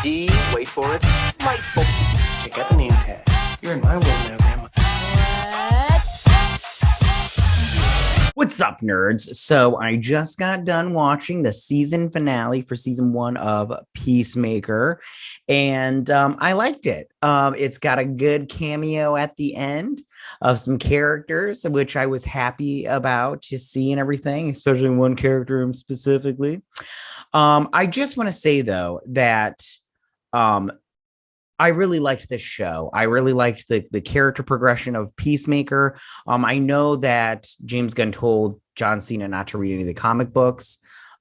D, wait for it, delightful. Check out the name tag. You're in my world now, Grandma. What's up, nerds? So I just got done watching the season finale for season 1 of Peacemaker, and I liked it. It's got a good cameo at the end of some characters, which I was happy about to see and everything, especially one character specifically. I just want to say, though, that um, I really liked this show. I really liked the character progression of Peacemaker. I know that James Gunn told John Cena not to read any of the comic books.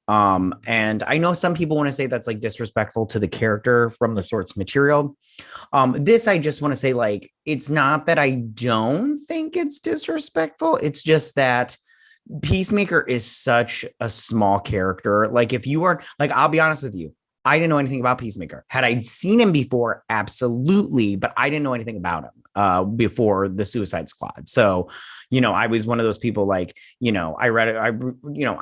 And I know some people want to say that's like disrespectful to the character from the source material. This, I just want to say, like, it's not that I don't think it's disrespectful. It's just that Peacemaker is such a small character. Like, if you are like, I'll be honest with you. I didn't know anything about Peacemaker. Had I seen him before? Absolutely. But I didn't know anything about him before the Suicide Squad. So, I was one of those people like, I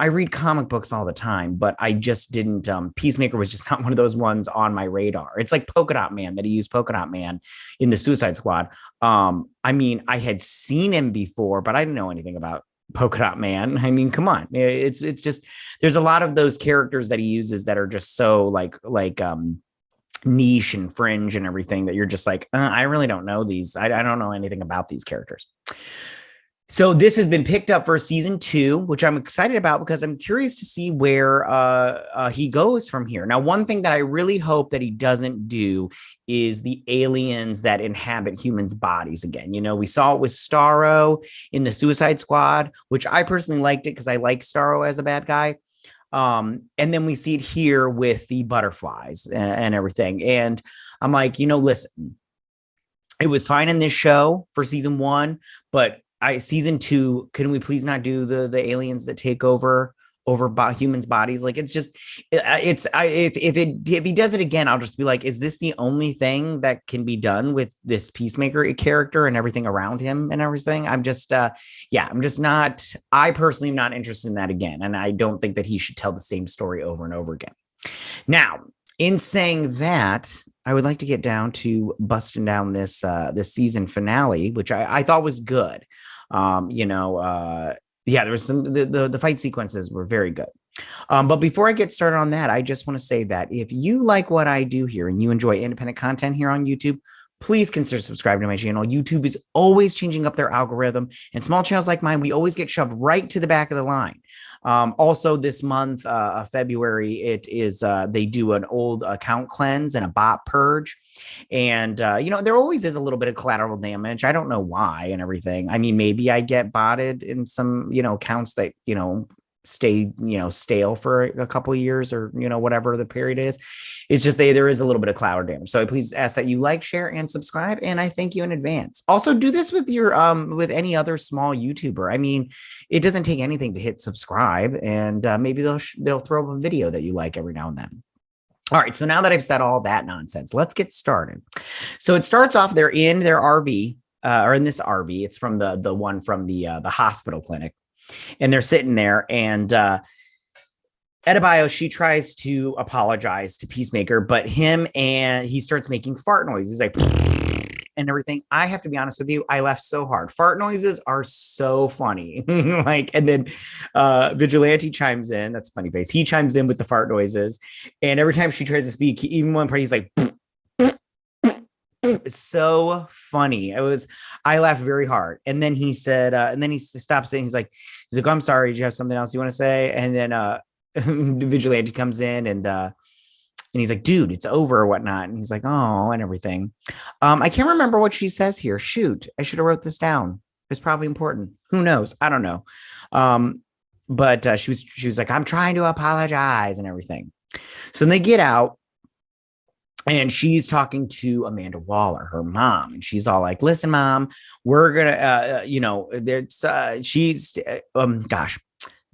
read comic books all the time, but I just didn't, Peacemaker was just not one of those ones on my radar. It's like Polka Dot Man, that he used Polka Dot Man in the Suicide Squad. I had seen him before, but I didn't know anything about Polka Dot Man. I mean, come on. It's just, there's a lot of those characters that he uses that are just so like niche and fringe and everything that you're just like, I really don't know these. I don't know anything about these characters. So this has been picked up for season 2, which I'm excited about because I'm curious to see where he goes from here. Now, one thing that I really hope that he doesn't do is the aliens that inhabit humans' bodies again. We saw it with Starro in the Suicide Squad, which I personally liked it because I like Starro as a bad guy. And then we see it here with the butterflies and everything. And I'm like, listen, it was fine in this show for season 1, but season 2, can we please not do the aliens that take over humans' bodies? Like, it's just, if he does it again, I'll just be like, is this the only thing that can be done with this Peacemaker character and everything around him and everything? I personally am not interested in that again. And I don't think that he should tell the same story over and over again. Now, in saying that, I would like to get down to busting down this season finale, which I thought was good. There was some, the fight sequences were very good. But before I get started on that, I just want to say that if you like what I do here and you enjoy independent content here on YouTube, please consider subscribing to my channel. YouTube is always changing up their algorithm, and small channels like mine, we always get shoved right to the back of the line. Also this month, February, it is, they do an old account cleanse and a bot purge. And, there always is a little bit of collateral damage. I don't know why and everything. I mean, maybe I get botted in some, accounts that, stay, stale for a couple of years or, whatever the period is. It's just there is a little bit of collateral damage. So I please ask that you like, share, and subscribe. And I thank you in advance. Also, do this with your with any other small YouTuber. I mean, it doesn't take anything to hit subscribe, and maybe they'll throw up a video that you like every now and then. All right. So now that I've said all that nonsense, let's get started. So it starts off, they're in their RV, or in this RV. It's from the one from the hospital clinic. And they're sitting there, and Adebayo, she tries to apologize to Peacemaker, but he starts making fart noises. He's like, and everything. I have to be honest with you, I laughed so hard. Fart noises are so funny. And then Vigilante chimes in. That's a funny face. He chimes in with the fart noises, and every time she tries to speak, even one part, he's like, it's so funny. I laughed very hard. And then he said, and then he stops saying, he's like, oh, I'm sorry. Did you have something else you want to say? And then the Vigilante comes in, and he's like, dude, it's over or whatnot. And he's like, oh, and everything. I can't remember what she says here. Shoot, I should have wrote this down. It's probably important. Who knows? I don't know. But she was like, I'm trying to apologize and everything. So they get out. And she's talking to Amanda Waller, her mom, and she's all like, listen, mom, we're going to,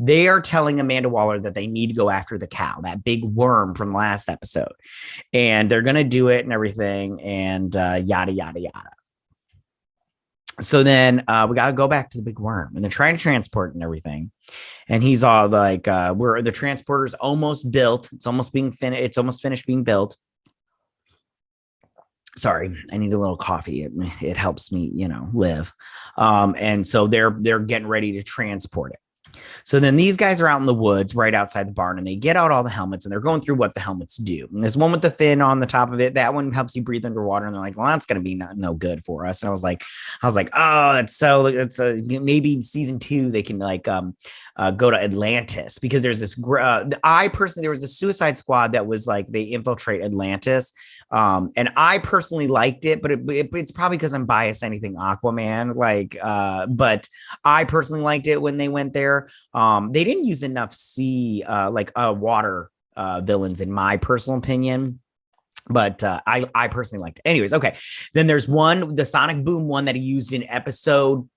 they are telling Amanda Waller that they need to go after the cow, that big worm from last episode, and they're going to do it and everything, and yada, yada, yada. So then we got to go back to the big worm, and they're trying to transport and everything. And he's all like, the transporter's almost built. It's almost finished being built. Sorry, I need a little coffee. It helps me, live. And so they're getting ready to transport it. So then these guys are out in the woods right outside the barn, and they get out all the helmets and they're going through what the helmets do. And there's one with the fin on the top of it. That one helps you breathe underwater. And they're like, well, that's going to be no good for us. And I was like, oh, it's maybe season 2, they can go to Atlantis, because there's this, I personally, there was a Suicide Squad that was like, they infiltrate Atlantis. And I personally liked it, but it's probably because I'm biased anything Aquaman, but I personally liked it when they went there. They didn't use enough water villains, in my personal opinion. But I personally liked it. Anyways, okay. Then there's the Sonic Boom one that he used in episode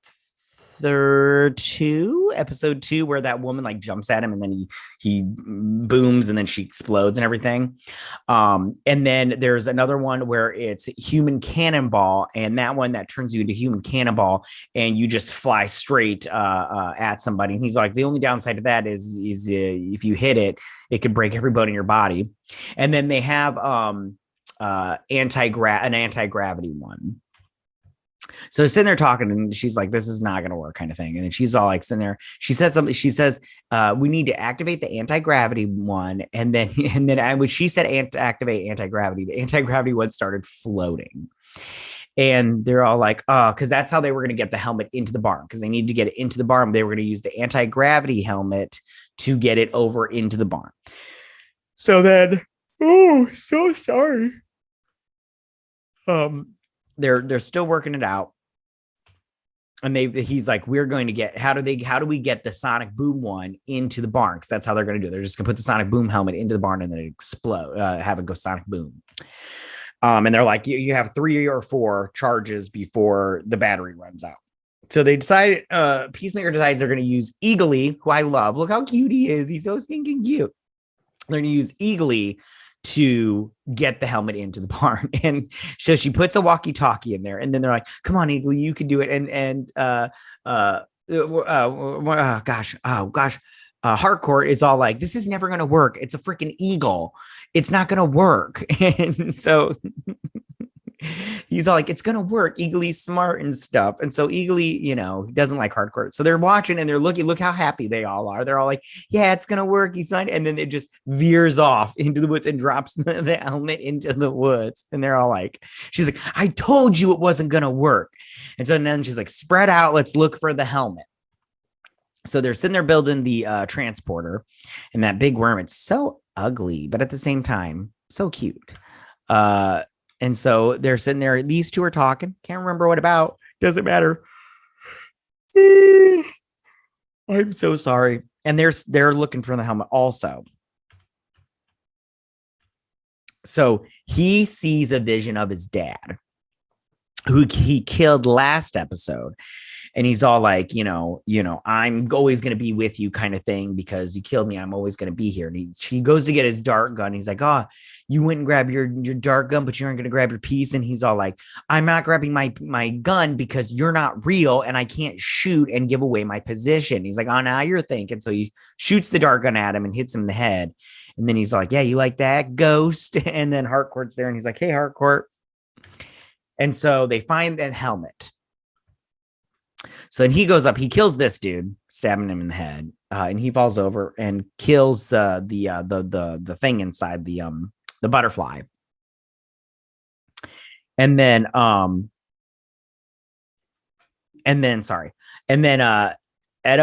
2, where that woman like jumps at him and then he booms and then she explodes and everything. And then there's another one where it's human cannonball, and that one that turns you into human cannonball and you just fly straight at somebody. And he's like, the only downside to that is if you hit it, it could break every bone in your body. And then they have an anti-gravity one. So sitting there talking, and she's like, this is not going to work, kind of thing. And then she's all like sitting there. She says something. She says, we need to activate the anti-gravity one. And then when she said activate anti-gravity, the anti-gravity one started floating. And they're all like, oh, because that's how they were going to get the helmet into the barn, because they needed to get it into the barn. They were going to use the anti-gravity helmet to get it over into the barn. So then, oh, so sorry. They're still working it out. And he's like, we're going to get, how do we get the Sonic Boom one into the barn? Because that's how they're going to do it. They're just going to put the Sonic Boom helmet into the barn and then explode, have it go Sonic Boom. And they're like, you have 3 or 4 charges before the battery runs out. So they decide, Peacemaker decides they're going to use Eagly, who I love. Look how cute he is. He's so stinking cute. They're going to use Eagly to get the helmet into the barn. And so she puts a walkie-talkie in there, and then they're like, come on, Eagly, you can do it. Harcourt is all like, this is never going to work. It's a freaking eagle. It's not going to work. And so he's all like, it's going to work. Eagly's smart and stuff. And so Eagly, he doesn't like Harcourt. So they're watching and they're looking, look how happy they all are. They're all like, yeah, it's going to work. He's fine. And then it just veers off into the woods and drops the helmet into the woods. And they're all like, she's like, I told you it wasn't going to work. And so then she's like, spread out. Let's look for the helmet. So they're sitting there building the transporter, and that big worm, it's so ugly, but at the same time, so cute. And so they're sitting there. These two are talking. Can't remember what about. Doesn't matter. I'm so sorry. And they're looking for the helmet also. So he sees a vision of his dad, who he killed last episode. And he's all like, I'm always going to be with you, kind of thing, because you killed me. I'm always going to be here. And he goes to get his dart gun. He's like, oh, you went and grab your dart gun, but you aren't going to grab your piece. And he's all like, I'm not grabbing my gun because you're not real and I can't shoot and give away my position. He's like, oh, now you're thinking. So he shoots the dart gun at him and hits him in the head. And then he's like, yeah, you like that, ghost? And then Harcourt's there and he's like, hey, Harcourt. And so they find that helmet. So then he goes up, he kills this dude, stabbing him in the head, and he falls over and kills the thing inside the butterfly. And then Edo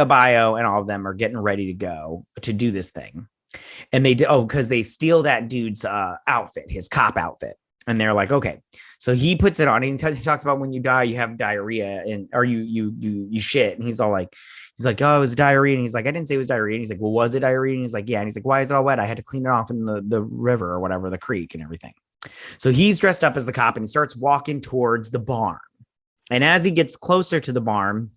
Bio and all of them are getting ready to go to do this thing. And they do, because they steal that dude's outfit, his cop outfit. And they're like, okay. So he puts it on. He talks about when you die, you have diarrhea, or you shit. And he's like, oh, it was diarrhea. And he's like, I didn't say it was diarrhea. And he's like, well, was it diarrhea? And he's like, yeah. And he's like, why is it all wet? I had to clean it off in the river or whatever, the creek and everything. So he's dressed up as the cop and he starts walking towards the barn. And as he gets closer to the barn,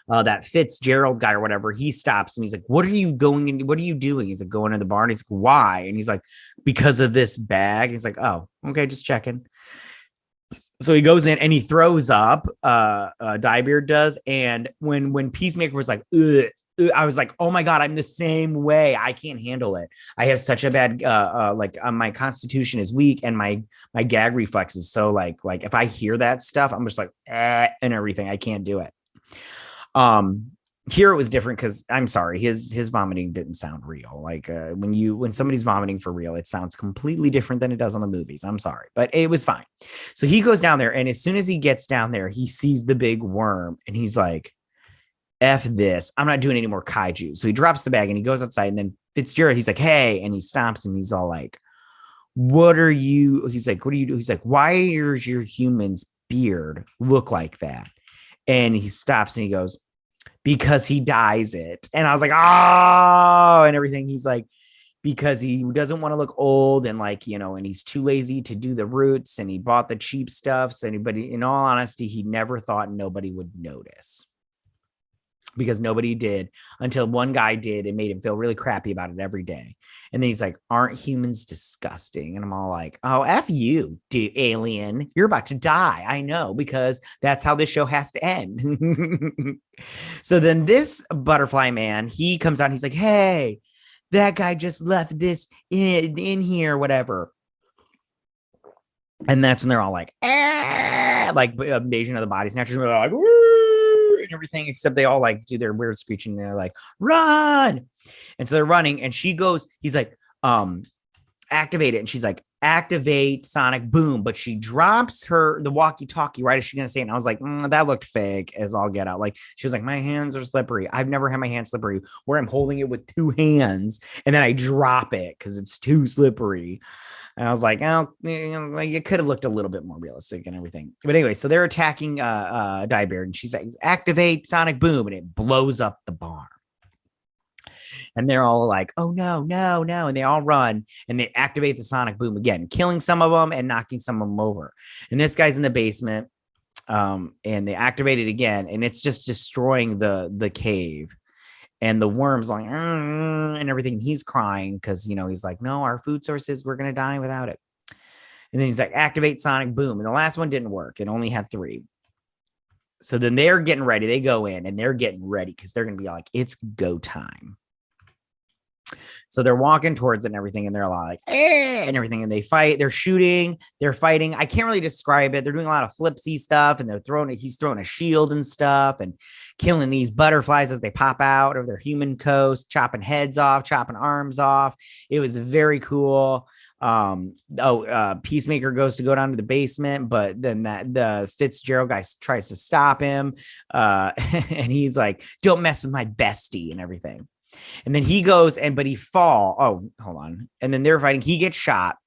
that Fitzgerald guy or whatever, he stops and he's like, what are you going into? What are you doing? He's like, going to the barn. He's like, why? And he's like, because of this bag. He's like, oh, okay, just checking. So he goes in and he throws up, Diebeard does. And when Peacemaker was like, ugh, I was like, oh my God, I'm the same way. I can't handle it. I have such a bad, my constitution is weak and my gag reflex is so like if I hear that stuff, I'm just like, and everything. I can't do it. Um, Here it was different because I'm sorry, his vomiting didn't sound real. Like when somebody's vomiting for real, it sounds completely different than it does on the movies. I'm sorry, but it was fine. So he goes down there, and as soon as he gets down there, he sees the big worm, and he's like, F this. I'm not doing any more kaiju. So he drops the bag and he goes outside. And then Fitzgerald, he's like, hey, and he stops him. He's all like, what are you? He's like, what do you do? He's like, why does your human's beard look like that? And he stops and he goes, because he dyes it. And I was like, oh, and everything. He's like, because he doesn't want to look old and like, and he's too lazy to do the roots and he bought the cheap stuff. So anybody, in all honesty, he never thought nobody would notice. Because nobody did until one guy did and made him feel really crappy about it every day. And then he's like, aren't humans disgusting? And I'm all like, oh, F you, alien. You're about to die. I know, because that's how this show has to end. So then this butterfly man, he comes out and he's like, hey, that guy just left this in here, whatever. And that's when they're all like, like Invasion of the Body Snatchers. They're like, and everything, except they all like do their weird screeching. And they're like, run. And so they're running, and she goes, he's like, activate it. And she's like, activate sonic boom. But she drops the walkie-talkie right as she's gonna say it. And I was like, that looked fake as all get out. Like, she was like, my hands are slippery. I've never had my hands slippery where I'm holding it with two hands and then I drop it because it's too slippery. And I was like, oh, it could have looked a little bit more realistic and everything. But anyway, so they're attacking Diebeard, and she's like, activate sonic boom, and it blows up the barn. And they're all like, oh, no, no, no. And they all run and they activate the sonic boom again, killing some of them and knocking some of them over. And this guy's in the basement, and they activate it again, and it's just destroying the cave. And the worm's like, and everything. He's crying because, he's like, no, our food sources, we're going to die without it. And then he's like, activate sonic boom. And the last one didn't work. It only had 3. So then they're getting ready. They go in and they're getting ready because they're going to be like, it's go time. So they're walking towards it and everything, and they're like, and everything, and they fight. They're shooting. They're fighting. I can't really describe it. They're doing a lot of flipsy stuff, and he's throwing a shield and stuff, and killing these butterflies as they pop out of their human coast, chopping heads off, chopping arms off. It was very cool. Peacemaker goes to go down to the basement, but then the Fitzgerald guy tries to stop him, and he's like, "Don't mess with my bestie," and everything. And then he goes but he fall. Oh, hold on. And then they're fighting. He gets shot,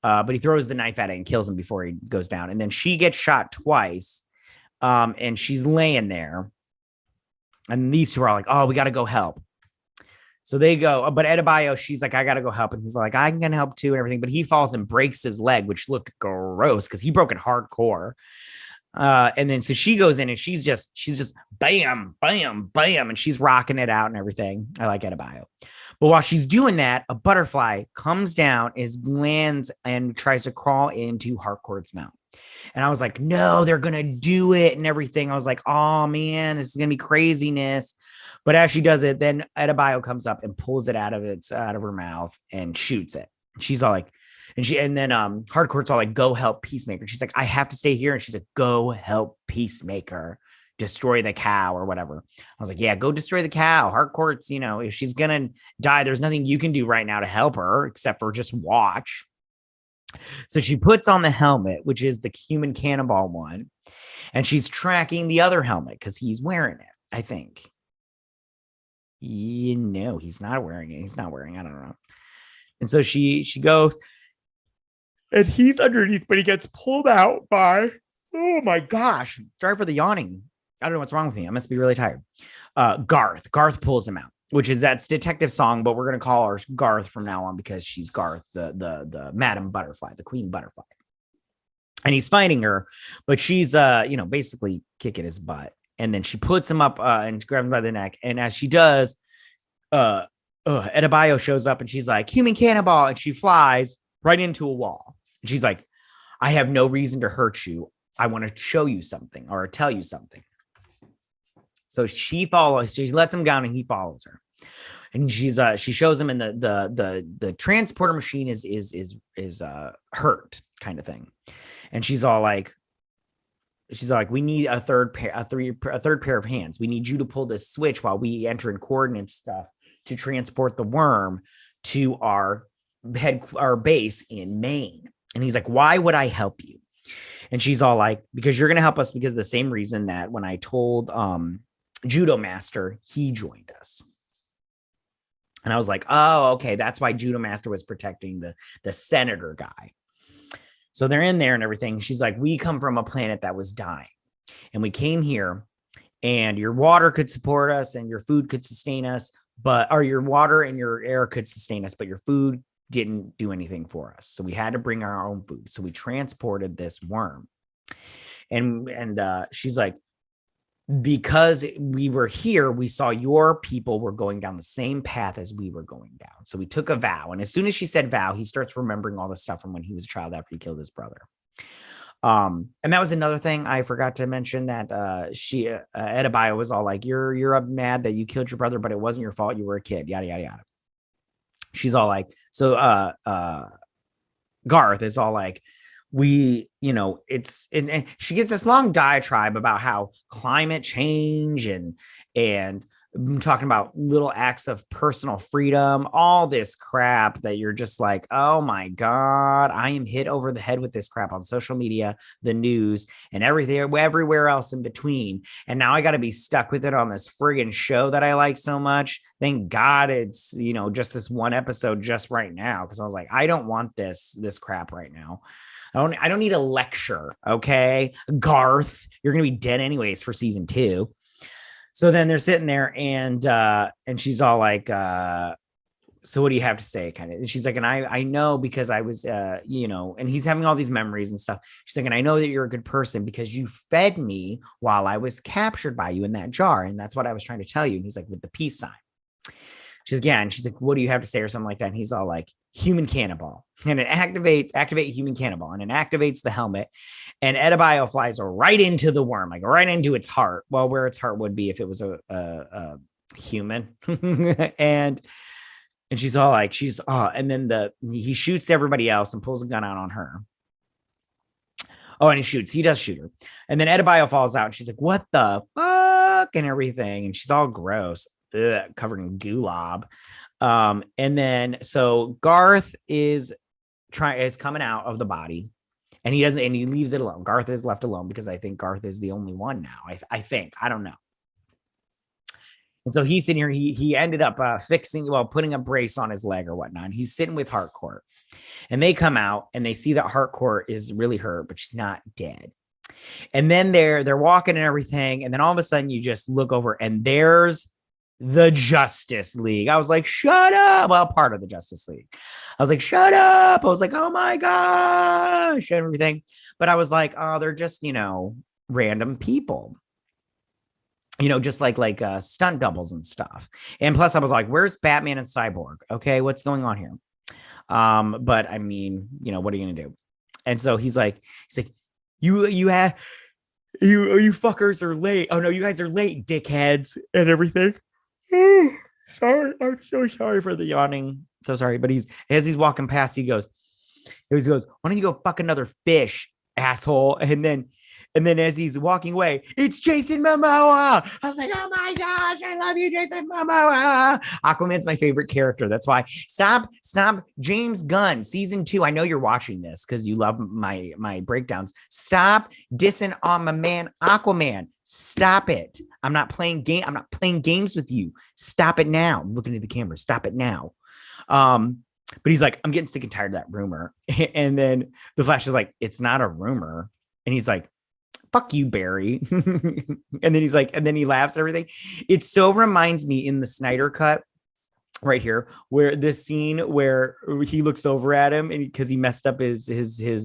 but he throws the knife at it and kills him before he goes down. And then she gets shot twice, and she's laying there. And these two are like, oh, we got to go help. So they go, but A.R.G.U.S, she's like, I got to go help. And he's like, I'm going to help too and everything. But he falls and breaks his leg, which looked gross because he broke it hardcore. And then so she goes in and she's just bam, bam, bam, and she's rocking it out and everything. I like A.R.G.U.S. But while she's doing that, a butterfly comes down, lands, and tries to crawl into Harcourt's mouth. And I was like, no, they're gonna do it and everything. I was like, oh man, this is gonna be craziness. But as she does it, then A.R.G.U.S comes up and pulls it out of her mouth and shoots it. She's all like, and then Harcourt's all like, go help Peacemaker. She's like, I have to stay here. And she's like, go help Peacemaker, destroy the cow or whatever. I was like, yeah, go destroy the cow. Harcourt's, if she's gonna die, there's nothing you can do right now to help her except for just watch. So she puts on the helmet, which is the human cannonball one, and she's tracking the other helmet because he's wearing it, I think. He's not wearing it. He's not wearing it. I don't know. And so she goes, and he's underneath, but he gets pulled out by, oh my gosh, sorry for the yawning. I don't know what's wrong with me. I must be really tired. Garth. Garth pulls him out, which is that's Detective Song, but we're going to call her Garth from now on because she's Garth, the Madam Butterfly, the Queen Butterfly. And he's fighting her, but she's, basically kicking his butt. And then she puts him up and grabs him by the neck. And as she does, A.R.G.U.S shows up and she's like, human cannonball. And she flies right into a wall. And she's like, I have no reason to hurt you. I want to show you something or tell you something. So she lets him down and he follows her. And she shows him, and the transporter machine is hurt kind of thing. And she's all like, we need a third pair of hands. We need you to pull this switch while we enter in coordinate stuff to transport the worm to our base in Maine. And he's like, why would I help you? And she's all like, because you're going to help us, because the same reason that when I told Judo Master, he joined us. And I was like, oh, okay, that's why Judo Master was protecting the senator guy. So they're in there and everything. She's like, we come from a planet that was dying, and we came here, and your water could support us and your food could sustain us, or your water and your air could sustain us, but your food didn't do anything for us. So we had to bring our own food. So we transported this worm. And she's like, because we were here, we saw your people were going down the same path as we were going down. So we took a vow. And as soon as she said vow, he starts remembering all the stuff from when he was a child after he killed his brother. And that was another thing I forgot to mention, that Adebayo was all like, you're mad that you killed your brother, but it wasn't your fault. You were a kid, yada, yada, yada. She's all like, so Garth is all like, and she gives this long diatribe about how climate change and talking about little acts of personal freedom, all this crap that you're just like, oh my God, I am hit over the head with this crap on social media, the news, and everything, everywhere else in between. And now I got to be stuck with it on this friggin' show that I like so much. Thank God it's, just this one episode just right now. Cause I was like, I don't want this crap right now. I don't need a lecture. Okay. Garth, you're going to be dead anyways for season 2. So then they're sitting there and she's all like, so what do you have to say? Kind of. And she's like, and I know because I was, and he's having all these memories and stuff. She's like, and I know that you're a good person because you fed me while I was captured by you in that jar. And that's what I was trying to tell you. And he's like, with the peace sign. She's like, yeah. And she's like, what do you have to say? Or something like that. And he's all like, human cannonball. And it activate human cannonball. And it activates the helmet. And Adebayo flies right into the worm, like right into its heart. Well, where its heart would be if it was a human. and she's all like, and then he shoots everybody else and pulls a gun out on her. Oh, and he does shoot her. And then Adebayo falls out and she's like, what the fuck? And everything. And she's all gross. Covered in gulab. And then so Garth is coming out of the body, and he leaves it alone. Garth is left alone because I think Garth is the only one now. I don't know. And so he's sitting here. He ended up putting a brace on his leg or whatnot. And he's sitting with Harcourt, and they come out and they see that Harcourt is really hurt, but she's not dead. And then they're walking and everything, and then all of a sudden you just look over and there's the Justice League. I was like, shut up. Well, part of the Justice League. I was like, shut up. I was like, oh my gosh, and everything. But I was like, oh, they're just, random people. Just like stunt doubles and stuff. And plus I was like, where's Batman and Cyborg? Okay, what's going on here? But I mean, what are you gonna do? And so he's like, you fuckers are late. Oh no, you guys are late, dickheads, and everything. Sorry, I'm so sorry for the yawning. So sorry, but as he's walking past, he goes, why don't you go fuck another fish, asshole? And then as he's walking away, it's Jason Momoa. I was like, oh my gosh, I love you, Jason Momoa. Aquaman's my favorite character. That's why. Stop, James Gunn, season 2. I know you're watching this because you love my breakdowns. Stop dissing on my man Aquaman. Stop it. I'm not playing games with you. Stop it now. I'm looking at the camera. Stop it now. But he's like, I'm getting sick and tired of that rumor. And then the Flash is like, it's not a rumor. And he's like, fuck you, Barry. And then he's like, and then he laughs and everything. It so reminds me in the Snyder cut right here, where this scene where he looks over at him and because he messed up his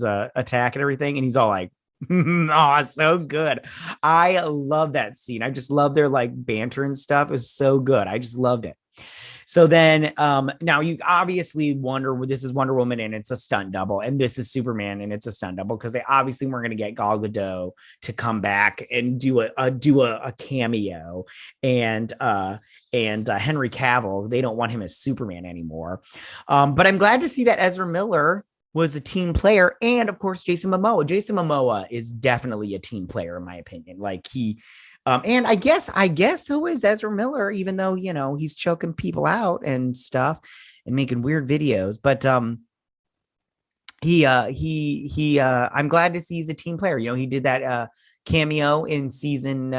attack and everything. And he's all like, oh, so good. I love that scene. I just love their banter and stuff. It was so good. I just loved it. So then now you obviously wonder, this is Wonder Woman and it's a stunt double, and this is Superman and it's a stunt double, because they obviously weren't going to get Gal Gadot to come back and do a cameo, and Henry Cavill, they don't want him as Superman anymore. But I'm glad to see that Ezra Miller was a team player, and of course Jason Momoa. Jason Momoa is definitely a team player in my opinion. Like he and I guess so is Ezra Miller, even though, you know, he's choking people out and stuff and making weird videos. But I'm glad to see he's a team player. You know, he did that cameo in season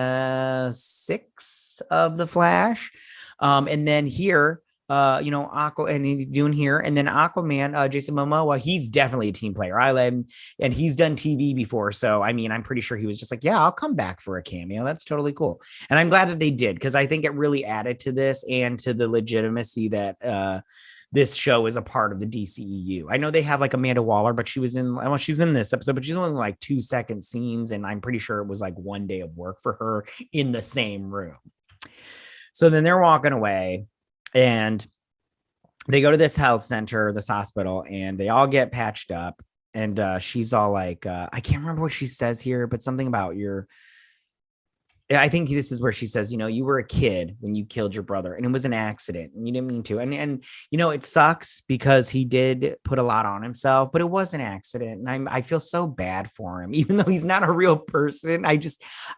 6 of The Flash. And then here, you know, and he's doing here, and then Aquaman, Jason Momoa, he's definitely a team player. And he's done TV before, so I mean, I'm pretty sure he was just like, yeah, I'll come back for a cameo. That's totally cool, and I'm glad that they did, because I think it really added to this and to the legitimacy that this show is a part of the DCEU. I know they have like Amanda Waller, but she's in this episode, but she's only like 2-second scenes, and I'm pretty sure it was like one day of work for her in the same room. So then they're walking away, and they go to this health center, this hospital, and they all get patched up. And she's all like, I can't remember what she says here, but something about I think this is where she says, you know, you were a kid when you killed your brother, and it was an accident and you didn't mean to. And you know, it sucks because he did put a lot on himself, but it was an accident. And I feel so bad for him, even though he's not a real person. I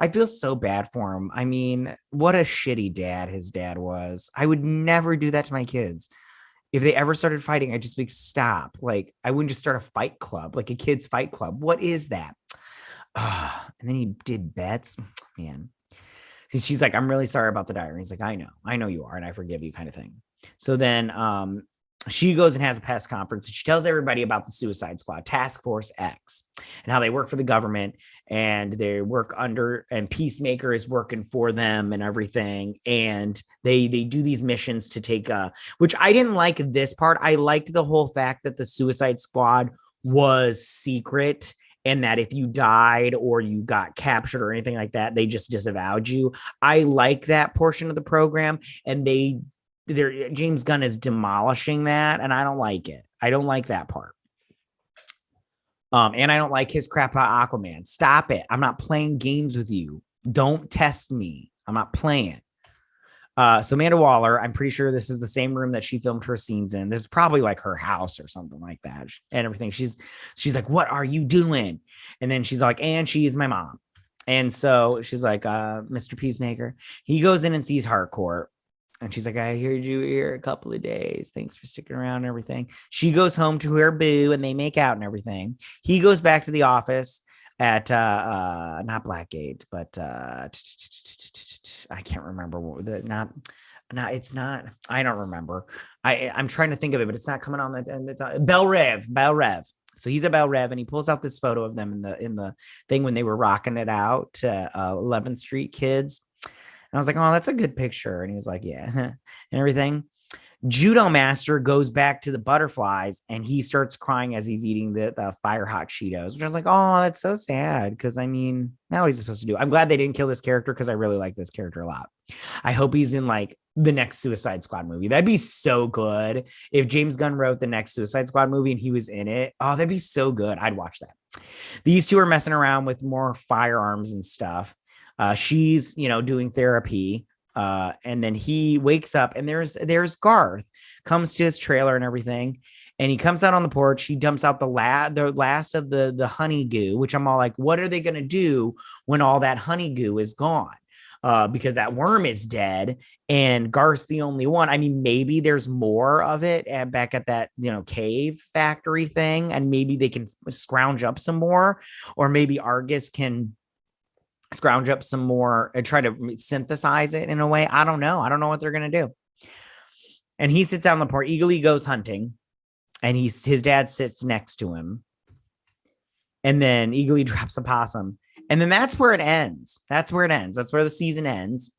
feel so bad for him. I mean, what a shitty dad his dad was. I would never do that to my kids. If they ever started fighting, I'd just be stop. Like, I wouldn't just start a fight club, like a kid's fight club. What is that? And then he did bets, man. She's like, I'm really sorry about the diary. He's like, I know you are, and I forgive you, kind of thing. So then she goes and has a press conference. She tells everybody about the Suicide Squad, Task Force X, and how they work for the government, and they work under, and Peacemaker is working for them and everything. And they do these missions to take, which I didn't like this part. I liked the whole fact that the Suicide Squad was secret, and that if you died or you got captured or anything like that, they just disavowed you. I like that portion of the program, and James Gunn is demolishing that, and I don't like it. I don't like that part. And I don't like his crap about Aquaman. Stop it. I'm not playing games with you. Don't test me. I'm not playing. So Amanda Waller, I'm pretty sure this is the same room that she filmed her scenes in. This is probably like her house or something like that, and everything. She's like, what are you doing? And then she's like, and she's my mom. And so she's like, Mr. Peacemaker. He goes in and sees Harcourt, and she's like, I heard you here a couple of days. Thanks for sticking around and everything. She goes home to her boo, and they make out and everything. He goes back to the office at not Blackgate, but I can't remember what it's not. I don't remember. I'm trying to think of it, but it's not coming on that. Bell Rev. So he's at Bell Rev, and he pulls out this photo of them in the thing when they were rocking it out to 11th Street Kids. And I was like, oh, that's a good picture. And he was like, yeah, and everything. Judo Master goes back to the butterflies, and he starts crying as he's eating the fire hot Cheetos, which I was like, oh, that's so sad. Because I mean, now what he's supposed to do. I'm glad they didn't kill this character, because I really like this character a lot. I hope he's in like the next Suicide Squad movie. That'd be so good if James Gunn wrote the next Suicide Squad movie and he was in it. Oh, that'd be so good. I'd watch that. These two are messing around with more firearms and stuff. She's, you know, doing therapy. And then he wakes up, and there's Garth comes to his trailer and everything, and he comes out on the porch. He dumps out the last of the honey goo, which I'm all like, what are they gonna do when all that honey goo is gone? Because that worm is dead, and Garth's the only one. I mean, maybe there's more of it back at that, you know, cave factory thing, and maybe they can scrounge up some more, or maybe A.R.G.U.S can scrounge up some more and try to synthesize it in a way. I don't know. I don't know what they're going to do. And he sits down on the porch. Eagle goes hunting, and his dad sits next to him. And then Eagle drops a possum. And then that's where it ends. That's where the season ends.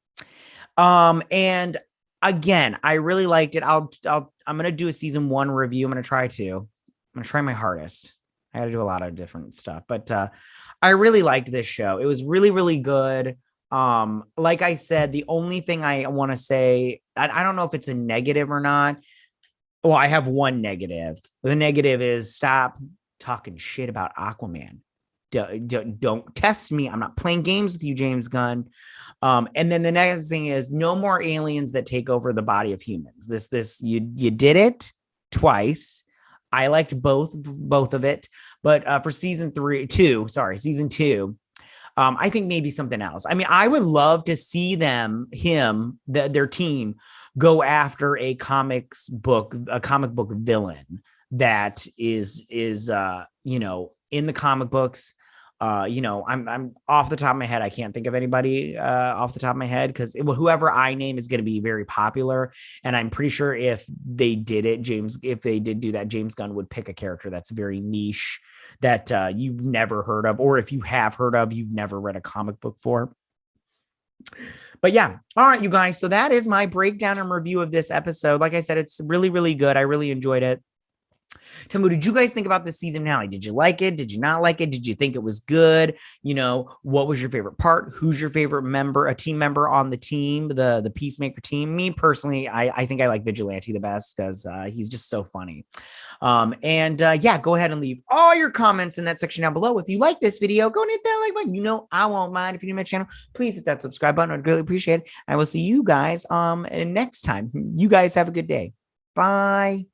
And again, I really liked it. I'm going to do a season 1 review. I'm going to try my hardest. I got to do a lot of different stuff, but, I really liked this show. It was really, really good. Like I said, the only thing I want to say I don't know if it's a negative or not. Well, I have one negative. The negative is stop talking shit about Aquaman. Don't test me. I'm not playing games with you, James Gunn. And then the next thing is no more aliens that take over the body of humans. You did it twice. I liked both of it, but for season two, I think maybe something else. I mean, I would love to see their team go after a comic book villain that is in the comic books. I'm off the top of my head. I can't think of anybody off the top of my head because whoever I name is going to be very popular. And I'm pretty sure if they did do that, James Gunn would pick a character that's very niche that you've never heard of, or if you have heard of, you've never read a comic book for. But yeah, all right, you guys. So that is my breakdown and review of this episode. Like I said, it's really, really good. I really enjoyed it. Tell me, what did you guys think about this season finale? Did you like it? Did you not like it? Did you think it was good? What was your favorite part? Who's your favorite member, a team member on the team, the Peacemaker team? Me personally, I think I like Vigilante the best because he's just so funny. Yeah, go ahead and leave all your comments in that section down below. If you like this video, go and hit that like button. I won't mind. If you're new to my channel, please hit that subscribe button. I'd really appreciate it. I will see you guys next time. You guys have a good day. Bye.